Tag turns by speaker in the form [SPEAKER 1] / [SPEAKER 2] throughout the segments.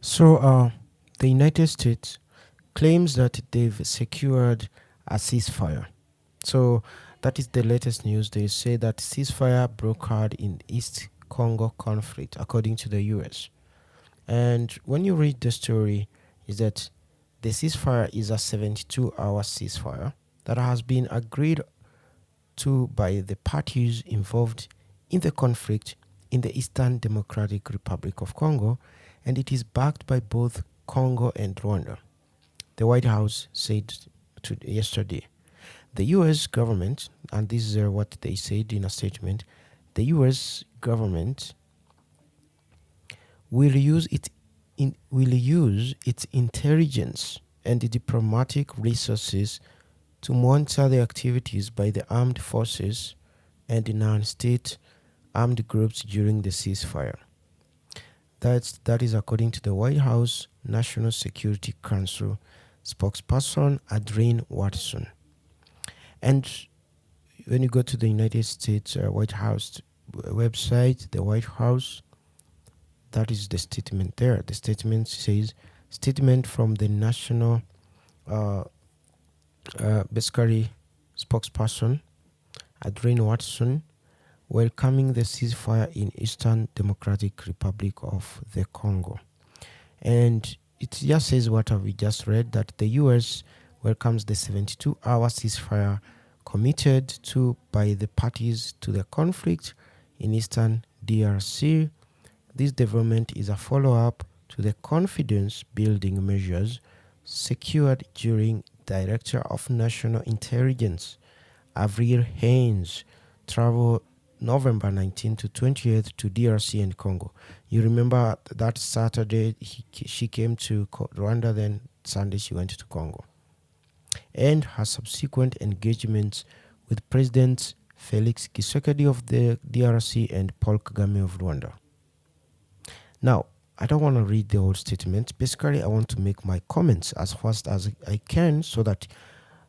[SPEAKER 1] So, the United States claims that they've secured a ceasefire. So, that is the latest news. They say that ceasefire broke out in East Congo conflict, according to the US. And when you read the story, is that the ceasefire is a 72-hour ceasefire that has been agreed to by the parties involved in the conflict in the Eastern Democratic Republic of Congo, and it is backed by both Congo and Rwanda. The White House said yesterday. The US government, and this is what they said in a statement, the US government will use its intelligence and diplomatic resources to monitor the activities by the armed forces and non-state armed groups during the ceasefire. That is according to the White House National Security Council spokesperson Adrienne Watson. And when you go to the United States White House website, the White House, that is the statement there. The statement says, statement from the national basically spokesperson Adrienne Watson, welcoming the ceasefire in Eastern Democratic Republic of the Congo. And it just says what we just read, that the US welcomes the 72-hour ceasefire committed to by the parties to the conflict in Eastern DRC. This development is a follow-up to the confidence-building measures secured during Director of National Intelligence Avril Haines travel November 19 to 28th to DRC and Congo. You remember that Saturday she came to Rwanda, then Sunday she went to Congo. And her subsequent engagements with Presidents Felix Tshisekedi of the DRC and Paul Kagame of Rwanda. Now, I don't want to read the whole statement. Basically, I want to make my comments as fast as I can so that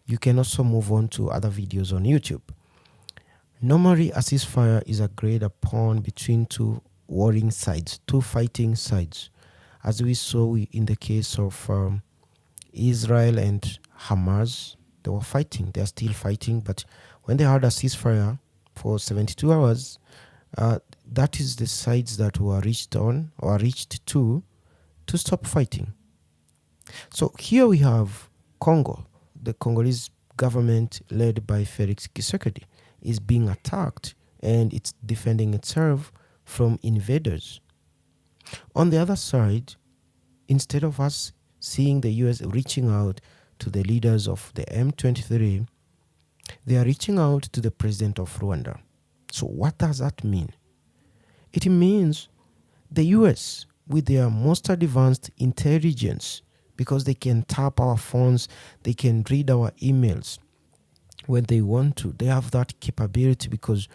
[SPEAKER 1] you can also move on to other videos on YouTube. Normally, a ceasefire is agreed upon between two warring sides, two fighting sides, as we saw in the case of Israel and Hamas. They were fighting. They are still fighting, but when they had a ceasefire for 72 hours, that is the sides that were reached to stop fighting. So here we have Congo. The Congolese government, led by Felix Tshisekedi, is being attacked and it's defending itself from invaders. On the other side, instead of us seeing the US reaching out to the leaders of the M23, they are reaching out to the president of Rwanda. So what does that mean? It means the US, with their most advanced intelligence, because they can tap our phones, they can read our emails when they want to. They have that capability because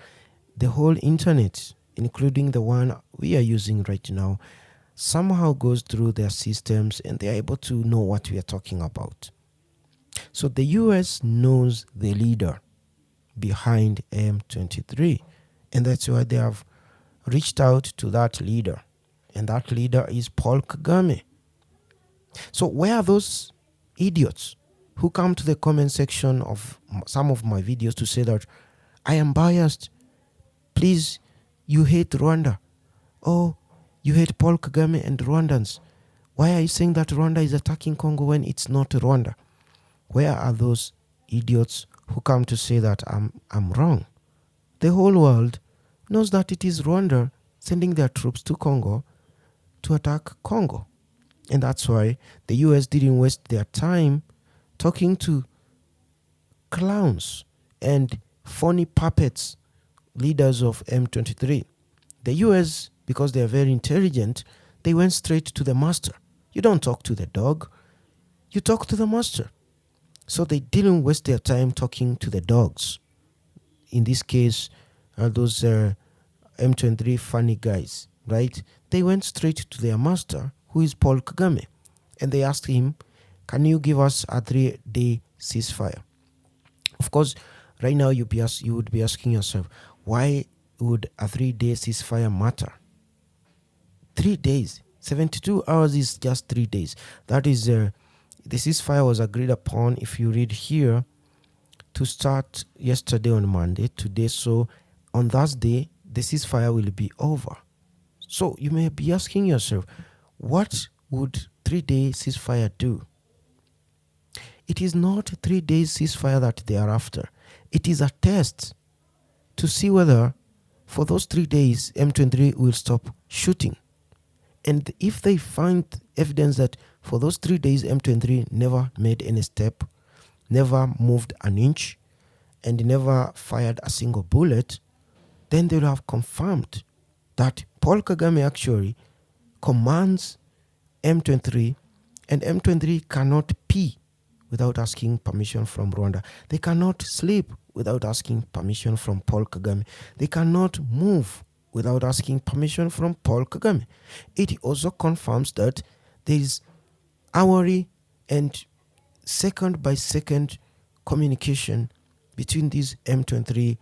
[SPEAKER 1] the whole internet, including the one we are using right now, somehow goes through their systems and they are able to know what we are talking about. So the US knows the leader behind M23, and that's why they have reached out to that leader, and that leader is Paul Kagame. So where are those idiots who come to the comment section of some of my videos to say that I am biased? Please, you hate Rwanda. Oh, you hate Paul Kagame and Rwandans. Why are you saying that Rwanda is attacking Congo when it's not Rwanda? Where are those idiots who come to say that I'm wrong? The whole world knows that it is Rwanda sending their troops to Congo to attack Congo. And that's why the US didn't waste their time talking to clowns and phony puppets, leaders of M23. The US, because they are very intelligent, they went straight to the master. You don't talk to the dog, you talk to the master. So they didn't waste their time talking to the dogs. In this case, those M23 funny guys, right? They went straight to their master, who is Paul Kagame, and they asked him, can you give us a 3-day ceasefire? Of course, right now you would be asking yourself, why would a 3-day ceasefire matter? 3 days. 72 hours is just 3 days. That is, the ceasefire was agreed upon, if you read here, to start yesterday on Monday, today. So on Thursday, the ceasefire will be over. So you may be asking yourself, what would 3-day ceasefire do? It is not 3 days ceasefire that they are after. It is a test to see whether for those 3 days M23 will stop shooting. And if they find evidence that for those 3 days M23 never made any step, never moved an inch, and never fired a single bullet, then they will have confirmed that Paul Kagame actually commands M23, and M23 cannot pee without asking permission from Rwanda. They cannot sleep without asking permission from Paul Kagame. They cannot move without asking permission from Paul Kagame. It also confirms that there is hourly and second by second communication between these M23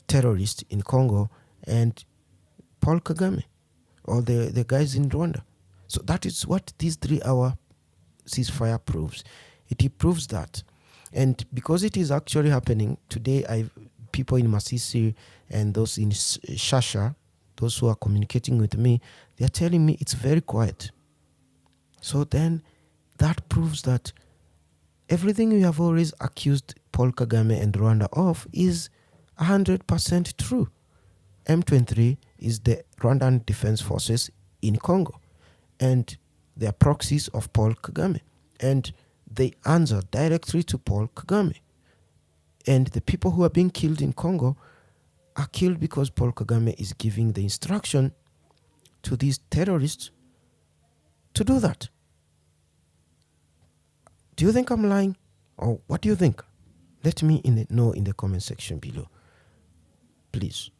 [SPEAKER 1] terrorists in Congo and Paul Kagame, or the guys in Rwanda. So that is what this 3-hour ceasefire proves. It proves that. And because it is actually happening today, people in Masisi and those in Shasha, those who are communicating with me, they are telling me it's very quiet. So then that proves that everything we have always accused Paul Kagame and Rwanda of is 100% true. M23 is the Rwandan Defense Forces in Congo, and they are proxies of Paul Kagame, and they answer directly to Paul Kagame. And the people who are being killed in Congo are killed because Paul Kagame is giving the instruction to these terrorists to do that. Do you think I'm lying? Or what do you think? Let me know in the comment section below. Please.